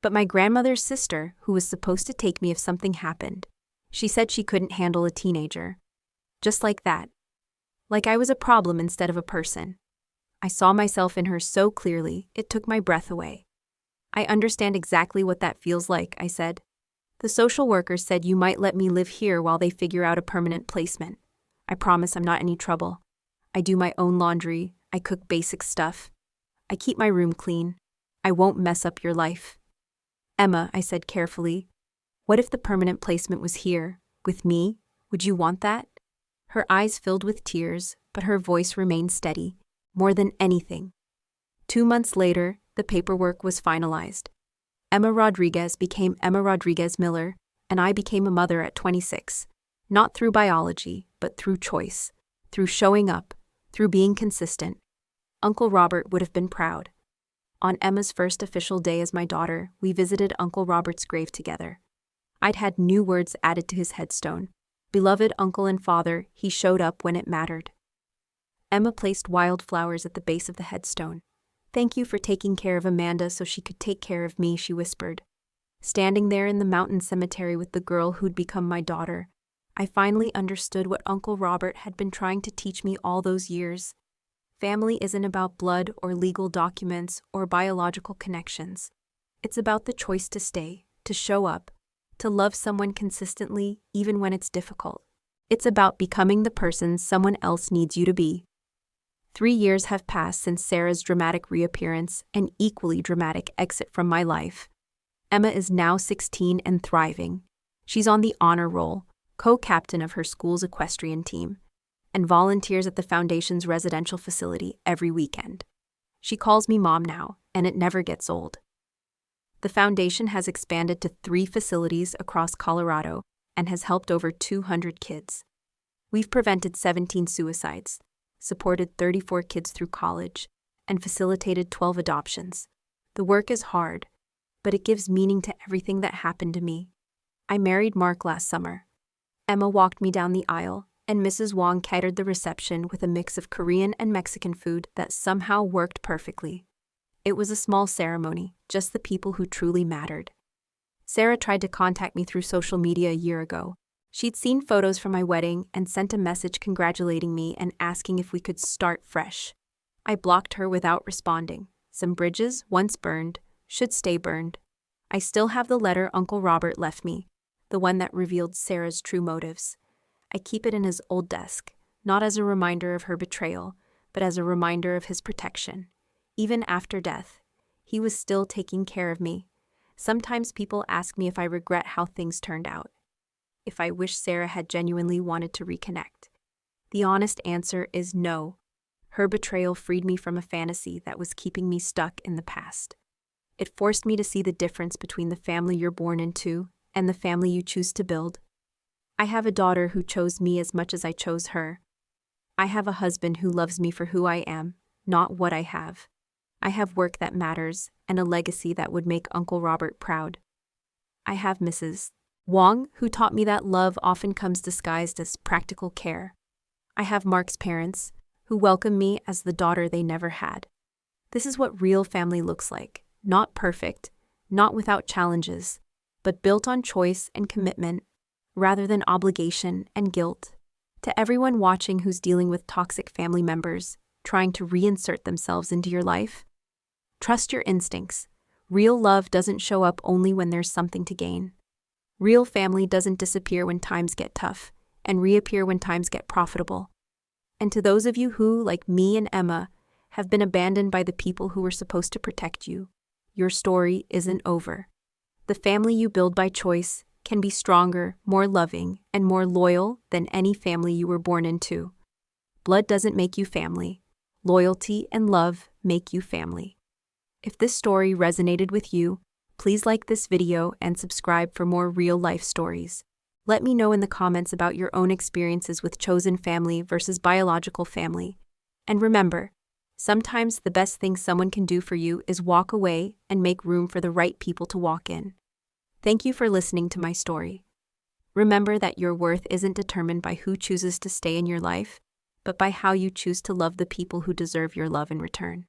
But my grandmother's sister, who was supposed to take me if something happened, she said she couldn't handle a teenager. Just like that. Like I was a problem instead of a person. I saw myself in her so clearly, it took my breath away. "I understand exactly what that feels like," I said. "The social worker said you might let me live here while they figure out a permanent placement. I promise I'm not any trouble. I do my own laundry, I cook basic stuff. I keep my room clean. I won't mess up your life." "Emma," I said carefully, "what if the permanent placement was here, with me? Would you want that?" Her eyes filled with tears, but her voice remained steady, more than anything. 2 months later, the paperwork was finalized. Emma Rodriguez became Emma Rodriguez Miller, and I became a mother at 26. Not through biology, but through choice, through showing up, through being consistent. Uncle Robert would have been proud. On Emma's first official day as my daughter, we visited Uncle Robert's grave together. I'd had new words added to his headstone. Beloved uncle and father, he showed up when it mattered. Emma placed wildflowers at the base of the headstone. Thank you for taking care of Amanda so she could take care of me, she whispered. Standing there in the mountain cemetery with the girl who'd become my daughter, I finally understood what Uncle Robert had been trying to teach me all those years. Family isn't about blood or legal documents or biological connections. It's about the choice to stay, to show up, to love someone consistently even when it's difficult. It's about becoming the person someone else needs you to be. 3 years have passed since Sarah's dramatic reappearance and equally dramatic exit from my life. Emma is now 16 and thriving. She's on the honor roll, co-captain of her school's equestrian team, and volunteers at the foundation's residential facility every weekend. She calls me mom now, and it never gets old. The foundation has expanded to 3 facilities across Colorado and has helped over 200 kids. We've prevented 17 suicides, supported 34 kids through college, and facilitated 12 adoptions. The work is hard, but it gives meaning to everything that happened to me. I married Mark last summer. Emma walked me down the aisle, and Mrs. Wong catered the reception with a mix of Korean and Mexican food that somehow worked perfectly. It was a small ceremony, just the people who truly mattered. Sarah tried to contact me through social media a year ago. She'd seen photos from my wedding and sent a message congratulating me and asking if we could start fresh. I blocked her without responding. Some bridges, once burned, should stay burned. I still have the letter Uncle Robert left me, the one that revealed Sarah's true motives. I keep it in his old desk, not as a reminder of her betrayal, but as a reminder of his protection. Even after death, he was still taking care of me. Sometimes people ask me if I regret how things turned out, if I wish Sarah had genuinely wanted to reconnect. The honest answer is no. Her betrayal freed me from a fantasy that was keeping me stuck in the past. It forced me to see the difference between the family you're born into and the family you choose to build. I have a daughter who chose me as much as I chose her. I have a husband who loves me for who I am, not what I have. I have work that matters and a legacy that would make Uncle Robert proud. I have Mrs. Wong, who taught me that love often comes disguised as practical care. I have Mark's parents, who welcome me as the daughter they never had. This is what real family looks like, not perfect, not without challenges, but built on choice and commitment, rather than obligation and guilt. To everyone watching who's dealing with toxic family members, trying to reinsert themselves into your life, trust your instincts. Real love doesn't show up only when there's something to gain. Real family doesn't disappear when times get tough, and reappear when times get profitable. And to those of you who, like me and Emma, have been abandoned by the people who were supposed to protect you, your story isn't over. The family you build by choice can be stronger, more loving, and more loyal than any family you were born into. Blood doesn't make you family. Loyalty and love make you family. If this story resonated with you, please like this video and subscribe for more real-life stories. Let me know in the comments about your own experiences with chosen family versus biological family. And remember, sometimes the best thing someone can do for you is walk away and make room for the right people to walk in. Thank you for listening to my story. Remember that your worth isn't determined by who chooses to stay in your life, but by how you choose to love the people who deserve your love in return.